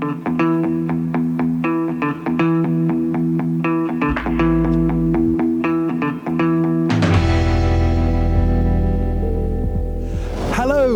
Hello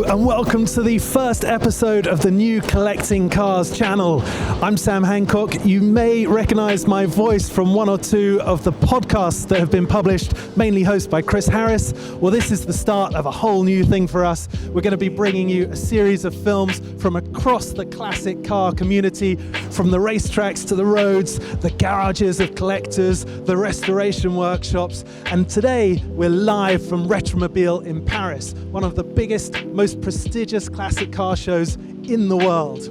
and welcome to the first episode of the new Collecting Cars channel. I'm Sam Hancock. You may recognize my voice from one or two of the podcasts that have been published, mainly hosted by Chris Harris. Well, this is the start of a whole new thing for us. We're going to be bringing you a series of films from across the classic car community, from the racetracks to the roads, the garages of collectors, the restoration workshops. And today we're live from Retromobile in Paris, one of the biggest, most prestigious classic car shows in the world.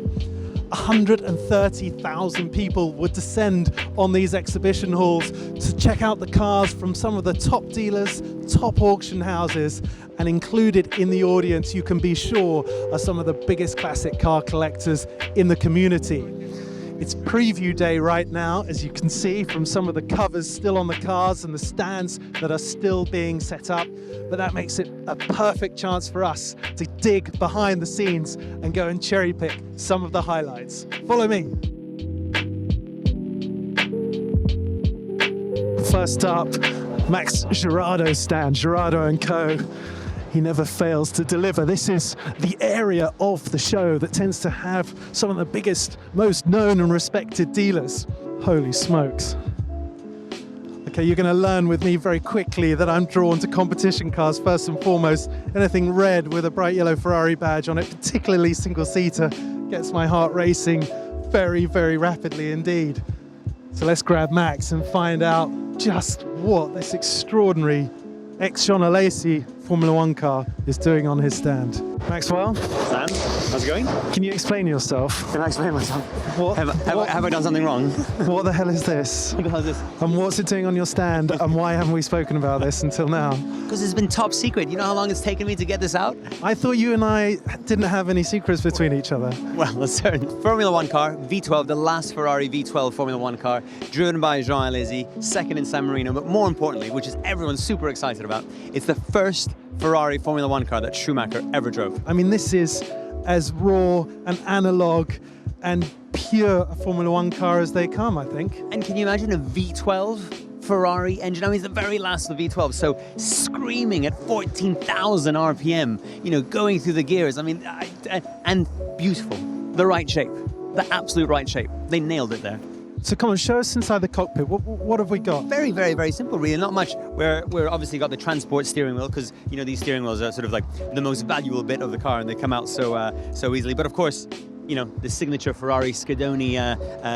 130,000 people would descend on these exhibition halls to check out the cars from some of the top dealers, top auction houses, and included in the audience, you can be sure, are some of the biggest classic car collectors in the community. It's preview day right now, as you can see from some of the covers still on the cars and the stands that are still being set up. But that makes it a perfect chance for us to dig behind the scenes and go and cherry pick some of the highlights. Follow me. First up, Max Girardo's stand, Girardo & Co. He never fails to deliver. This is the area of the show that tends to have some of the biggest, most known and respected dealers. Holy smokes. Okay, you're going to learn with me very quickly that I'm drawn to competition cars first and foremost. Anything red with a bright yellow Ferrari badge on it, particularly single-seater, gets my heart racing very, very rapidly indeed. So let's grab Max and find out just what this extraordinary ex-Jean Alesi Formula One car is doing on his stand. Maxwell? Sam, how's it going? Can you explain yourself? Can I explain myself? What? Have I done something wrong? What the hell is this? What the hell is this? And what's it doing on your stand, and why haven't we spoken about this until now? Because it's been top secret. You know how long it's taken me to get this out? I thought you and I didn't have any secrets between each other. Well, a certain Formula One car, V12, the last Ferrari V12 Formula One car, driven by Jean Alesi, second in San Marino, but more importantly, which is everyone's super excited about, it's the first Ferrari Formula One car that Schumacher ever drove. I mean, this is as raw and analog and pure a Formula One car as they come, I think. And can you imagine a V12 Ferrari engine? I mean, it's the very last of the V12, so screaming at 14,000 RPM, you know, going through the gears. I mean, and beautiful. The right shape, the absolute right shape. They nailed it there. So come on, show us inside the cockpit. What have we got? Very, very, very simple, really. Not much. We're obviously got the transport steering wheel, because you know these steering wheels are sort of like the most valuable bit of the car, and they come out so easily. But of course, you know, the signature Ferrari Schedoni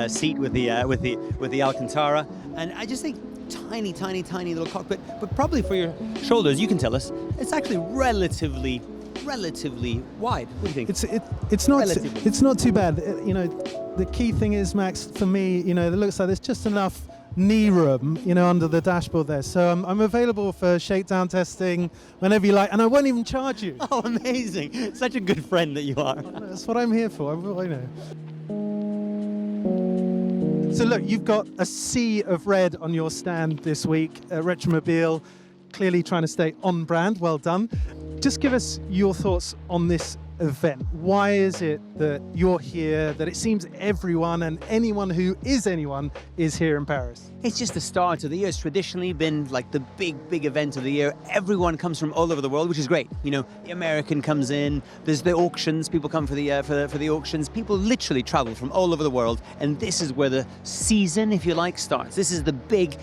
seat with the Alcantara, and I just think tiny little cockpit. But probably for your shoulders, you can tell us, it's actually relatively wide. What do you think? It's not too bad. You know, the key thing is, Max, for me, you know, it looks like there's just enough knee room, you know, under the dashboard there. So I'm available for shakedown testing whenever you like, and I won't even charge you. Oh, amazing! Such a good friend that you are. That's what I'm here for. I know. So look, you've got a sea of red on your stand this week at Retromobile, clearly trying to stay on brand. Well done. Just give us your thoughts on this event. Why is it that you're here, that it seems everyone and anyone who is anyone is here in Paris? It's just the start of the year. It's traditionally been like the big event of the year. Everyone comes from all over the world, which is great. You know, the American comes in, there's the auctions, people come for the auctions. People literally travel from all over the world, and this is where the season, if you like, starts. This is the big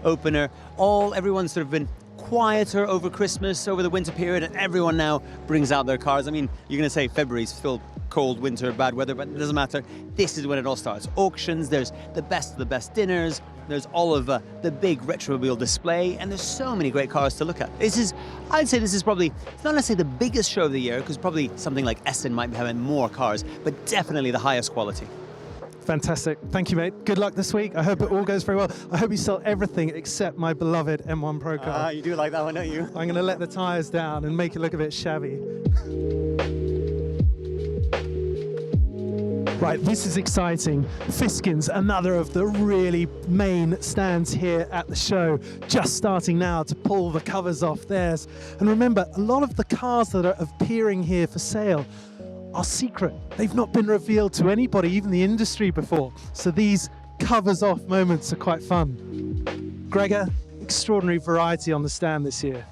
opener. Everyone's sort of been quieter over Christmas, over the winter period, and everyone now brings out their cars. I mean, you're going to say February's still cold, winter, bad weather, but it doesn't matter. This is when it all starts. Auctions, there's the best of the best dinners, there's all of the big Retromobile display, and there's so many great cars to look at. I'd say this is probably, it's not necessarily the biggest show of the year, because probably something like Aston might be having more cars, but definitely the highest quality. Fantastic. Thank you, mate. Good luck this week. I hope it all goes very well. I hope you sell everything except my beloved M1 Pro car. You do like that one, don't you? I'm going to let the tyres down and make it look a bit shabby. Right, this is exciting. Fiskin's, another of the really main stands here at the show, just starting now to pull the covers off theirs. And remember, a lot of the cars that are appearing here for sale are secret. They've not been revealed to anybody, even the industry, before. So these covers off moments are quite fun. Gregor, extraordinary variety on the stand this year.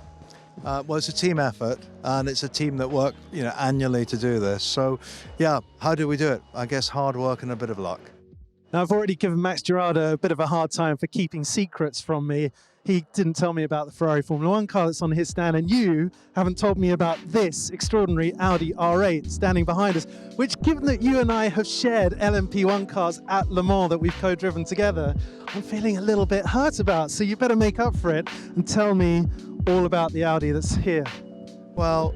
Well, it's a team effort, and it's a team that work, annually to do this. So, yeah, how do we do it? I guess hard work and a bit of luck. Now, I've already given Max Girardo a bit of a hard time for keeping secrets from me. He didn't tell me about the Ferrari Formula 1 car that's on his stand, and you haven't told me about this extraordinary Audi R8 standing behind us, which, given that you and I have shared LMP1 cars at Le Mans that we've co-driven together, I'm feeling a little bit hurt about. So you better make up for it and tell me all about the Audi that's here. Well,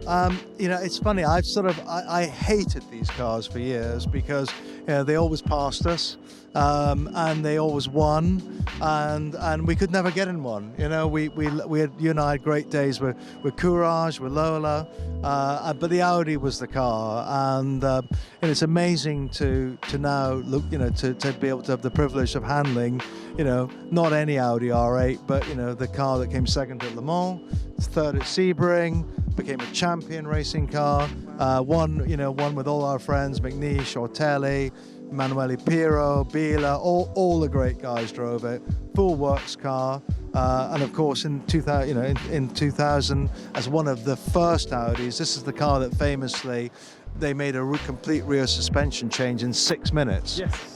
it's funny. I hated these cars for years because they always passed us, and they always won, and we could never get in one. You and I had great days with Courage, with Lola, but the Audi was the car, and it's amazing to now look, to be able to have the privilege of handling, not any Audi R8, but the car that came second at Le Mans, third at Sebring, became a champion racing car, won with all our friends, McNeish, Ortelli, Emanuele Pirro, Biela, all the great guys drove it. Full works car, and of course in 2000, in 2000, as one of the first Audis, this is the car that famously they made a complete rear suspension change in 6 minutes. Yes.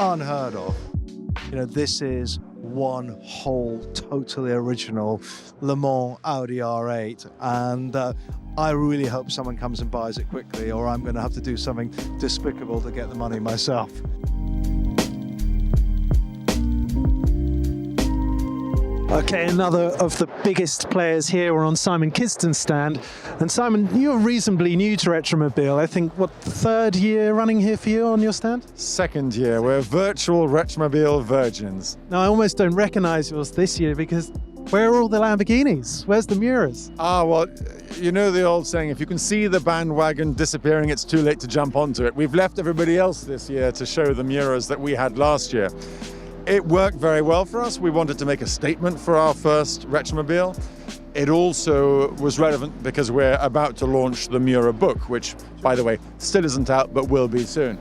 Unheard of. This is one whole, totally original Le Mans Audi R8, and I really hope someone comes and buys it quickly, or I'm going to have to do something despicable to get the money myself. Okay, another of the biggest players here. We're on Simon Kiston's stand. And Simon, you're reasonably new to Retromobile. I think, third year running here for you on your stand? Second year. We're virtual Retromobile virgins. Now, I almost don't recognize yours this year because where are all the Lamborghinis? Where's the Miuras? Well, you know the old saying, if you can see the bandwagon disappearing, it's too late to jump onto it. We've left everybody else this year to show the Miuras that we had last year. It worked very well for us. We wanted to make a statement for our first Retromobile. It also was relevant because we're about to launch the Miura book, which, by the way, still isn't out, but will be soon.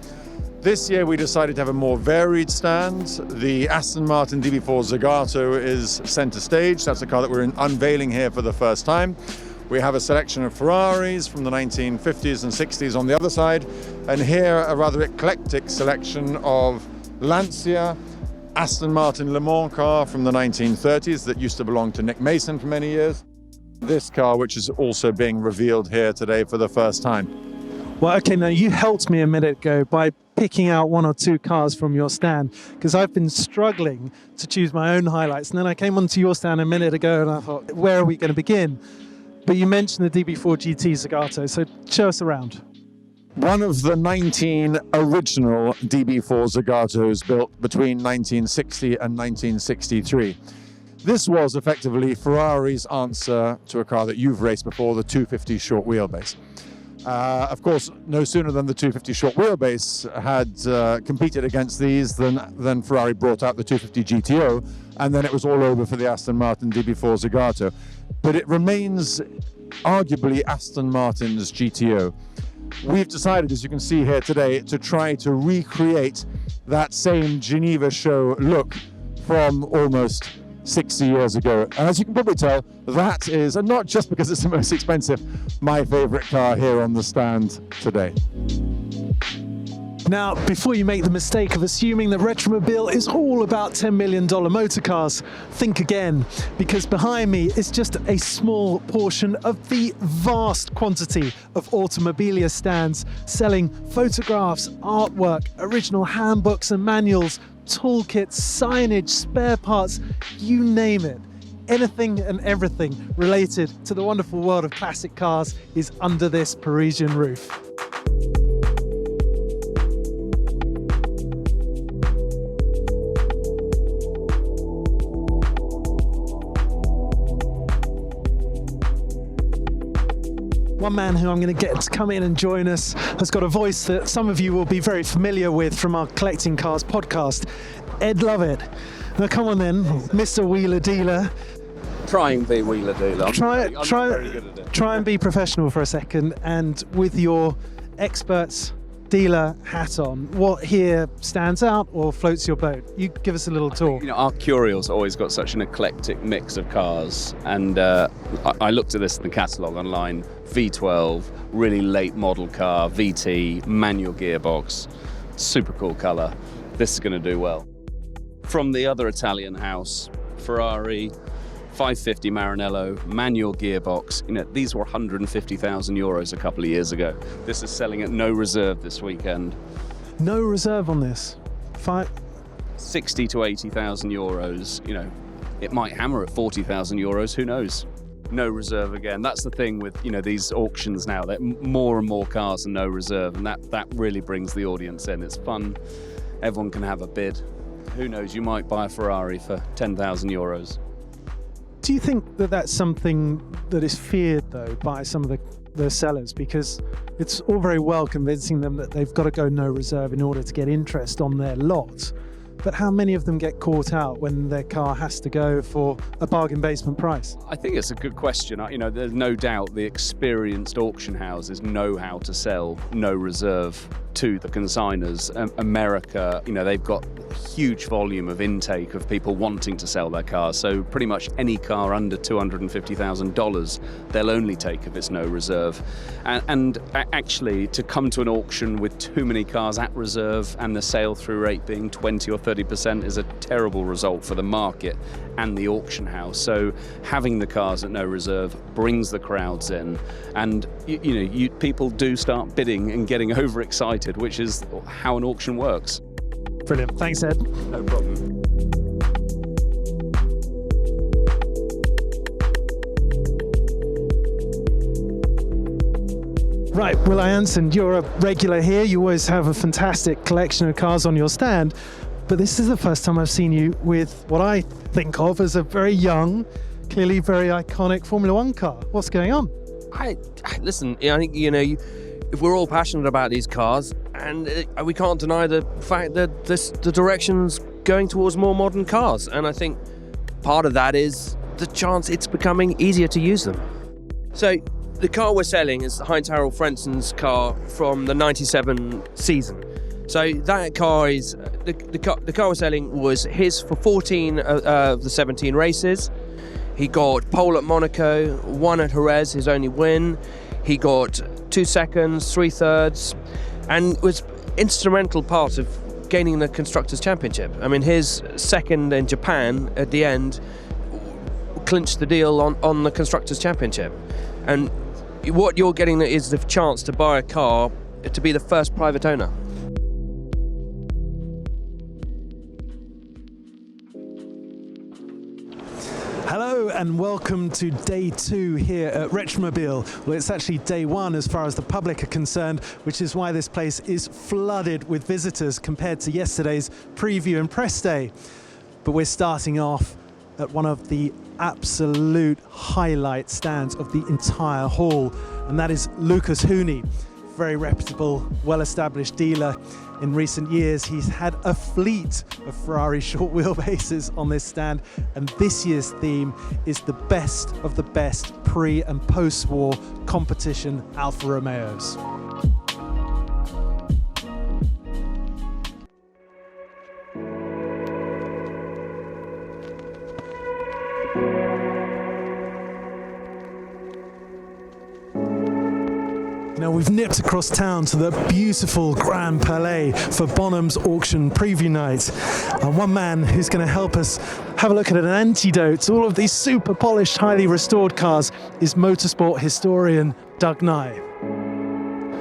This year we decided to have a more varied stand. The Aston Martin Db4 Zagato is center stage. That's a car that we're unveiling here for the first time. We have a selection of Ferraris from the 1950s and 60s on the other side, and here a rather eclectic selection of Lancia, Aston Martin Le Mans car from the 1930s that used to belong to Nick Mason for many years. This car, which is also being revealed here today for the first time. Well, okay, now you helped me a minute ago by picking out one or two cars from your stand, because I've been struggling to choose my own highlights. And then I came onto your stand a minute ago and I thought, where are we going to begin? But you mentioned the Db4 Gt Zagato, so show us around. One of the 19 original Db4 Zagatos built between 1960 and 1963. This was effectively Ferrari's answer to a car that you've raced before, the 250 short wheelbase. Of course, no sooner than the 250 short wheelbase had competed against these than Ferrari brought out the 250 GTO, and then it was all over for the Aston Martin Db4 Zagato. But it remains arguably Aston Martin's GTO. We've decided, as you can see here today, to try to recreate that same Geneva show look from almost 60 years ago. And as you can probably tell, that is, and not just because it's the most expensive, my favorite car here on the stand today. Now, before you make the mistake of assuming that Retromobile is all about $10 million motor cars, think again, because behind me is just a small portion of the vast quantity of Automobilia stands selling photographs, artwork, original handbooks and manuals, toolkits, signage, spare parts, you name it. Anything and everything related to the wonderful world of classic cars is under this Parisian roof. One man who I'm going to get to come in and join us has got a voice that some of you will be very familiar with from our Collecting Cars podcast, Ed Lovett. Now come on then, Mr. Wheeler Dealer. Try and be Wheeler Dealer. Try and be professional for a second, and with your expert's dealer hat on, what here stands out or floats your boat? You give us a little tour. Our Curial's always got such an eclectic mix of cars, and I looked at this in the catalogue online. V12, really late model car, VT, manual gearbox, super cool colour. This is going to do well. From the other Italian house, Ferrari 550 Maranello, manual gearbox. These were 150,000 euros a couple of years ago. This is selling at no reserve this weekend. No reserve on this? 60 to 80,000 euros. It might hammer at 40,000 euros, who knows? No reserve again. That's the thing with, these auctions now, that more and more cars are no reserve, and that really brings the audience in. It's fun. Everyone can have a bid. Who knows, you might buy a Ferrari for 10,000 euros. Do you think that that's something that is feared, though, by some of the sellers? Because it's all very well convincing them that they've got to go no reserve in order to get interest on their lot. But how many of them get caught out when their car has to go for a bargain basement price? I think it's a good question. There's no doubt the experienced auction houses know how to sell no reserve to the consigners. America, they've got a huge volume of intake of people wanting to sell their cars. So pretty much any car under $250,000, they'll only take if it's no reserve. And actually, to come to an auction with too many cars at reserve and the sale-through rate being 20 or 30% is a terrible result for the market and the auction house. So having the cars at no reserve brings the crowds in, and people do start bidding and getting overexcited, which is how an auction works. Brilliant. Thanks, Ed. No problem. Right, Will Jansen, you're a regular here. You always have a fantastic collection of cars on your stand, but this is the first time I've seen you with what I think of as a very young, clearly very iconic Formula One car. What's going on? Listen, I think, if we're all passionate about these cars, and we can't deny the fact that the direction's going towards more modern cars, and I think part of that is the chance it's becoming easier to use them. So the car we're selling is Heinz-Harald Frenzen's car from the 97 season. So that car is, the car we're selling was his for 14 of the 17 races. He got pole at Monaco, won at Jerez, his only win. He got 2 seconds, 3/3, and was instrumental part of gaining the Constructors' Championship. I mean, his second in Japan at the end clinched the deal on the Constructors' Championship. And what you're getting is the chance to buy a car to be the first private owner. Hello and welcome to day 2 here at Retromobile. Well, it's actually day 1 as far as the public are concerned, which is why this place is flooded with visitors compared to yesterday's preview and press day. But we're starting off at one of the absolute highlight stands of the entire hall, and that is Lucas Hooney. Very reputable, well-established dealer. In recent years, he's had a fleet of Ferrari short wheelbases on this stand, and this year's theme is the best of the best pre- and post-war competition Alfa Romeos. Now we've nipped across town to the beautiful Grand Palais for Bonham's auction preview night. And one man who's going to help us have a look at an antidote to all of these super polished, highly restored cars is motorsport historian Doug Nye.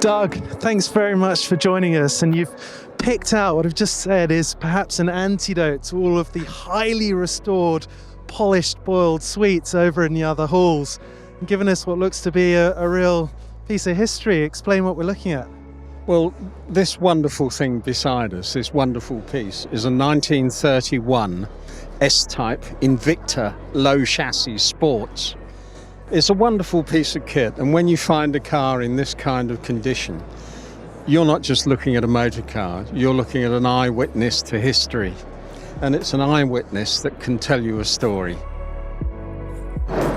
Doug, thanks very much for joining us. And you've picked out what I've just said is perhaps an antidote to all of the highly restored, polished, boiled sweets over in the other halls, and given us what looks to be a real piece of history. Explain what we're looking at. Well, this wonderful thing beside us, this wonderful piece, is a 1931 S-Type Invicta low chassis sports. It's a wonderful piece of kit, and when you find a car in this kind of condition, you're not just looking at a motor car, you're looking at an eyewitness to history, and it's an eyewitness that can tell you a story.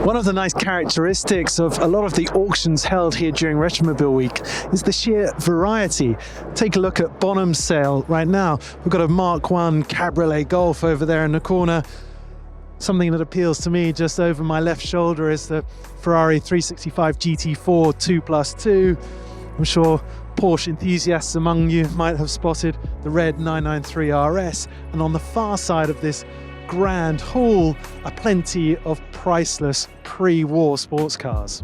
One of the nice characteristics of a lot of the auctions held here during Retromobile Week is the sheer variety. Take a look at Bonham's sale right now. We've got a Mark I Cabriolet Golf over there in the corner. Something that appeals to me just over my left shoulder is the Ferrari 365 GT4 2+2. I'm sure Porsche enthusiasts among you might have spotted the red 993 RS, and on the far side of this grand hall are plenty of priceless pre-war sports cars.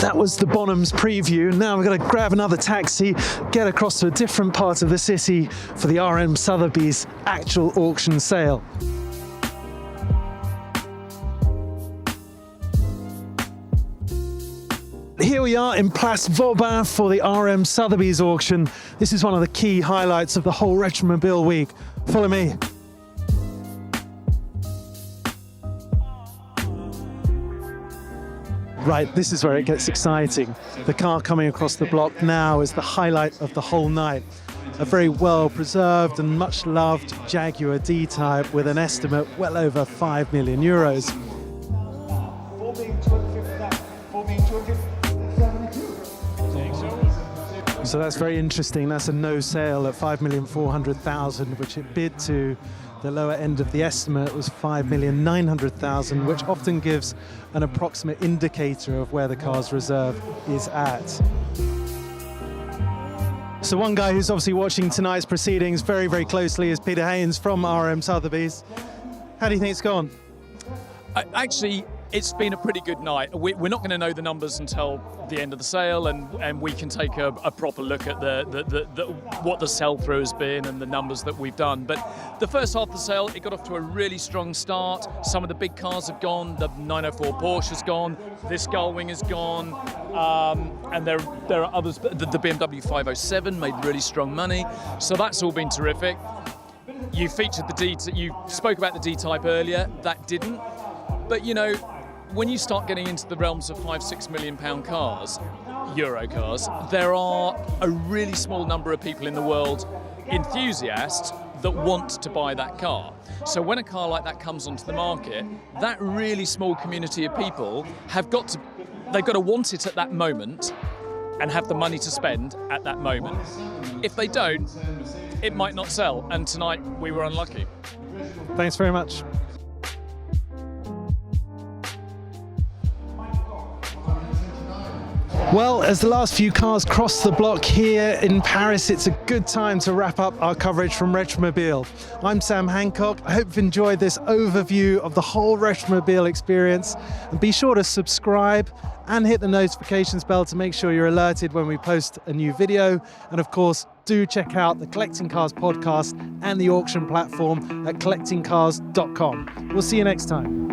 That was the Bonham's preview. Now we're going to grab another taxi, get across to a different part of the city for the RM Sotheby's actual auction sale. Here we are in Place Vauban for the RM Sotheby's auction. This is one of the key highlights of the whole Retromobile week. Follow me. Right, this is where it gets exciting. The car coming across the block now is the highlight of the whole night. A very well preserved and much loved Jaguar D-Type with an estimate well over €5 million. So that's very interesting. That's a no sale at $5,400,000, which it bid to. The lower end of the estimate was $5,900,000, which often gives an approximate indicator of where the car's reserve is at. So one guy who's obviously watching tonight's proceedings very, very closely is Peter Haynes from RM Sotheby's. How do you think it's gone? Actually, it's been a pretty good night. We're not going to know the numbers until the end of the sale, and we can take a proper look at what the sell-through has been and the numbers that we've done. But the first half of the sale, it got off to a really strong start. Some of the big cars have gone. The 904 Porsche has gone. This Gullwing has gone. And there are others. The BMW 507 made really strong money. So that's all been terrific. You featured you spoke about the D-Type earlier. That didn't. But you know, when you start getting into the realms of £5-6 million cars, Euro cars, there are a really small number of people in the world, enthusiasts, that want to buy that car. So when a car like that comes onto the market, that really small community of people they've got to want it at that moment and have the money to spend at that moment. If they don't, it might not sell. And tonight we were unlucky. Thanks very much. Well, as the last few cars cross the block here in Paris, it's a good time to wrap up our coverage from Retromobile. I'm Sam Hancock. I hope you've enjoyed this overview of the whole Retromobile experience. And be sure to subscribe and hit the notifications bell to make sure you're alerted when we post a new video. And of course, do check out the Collecting Cars podcast and the auction platform at collectingcars.com. We'll see you next time.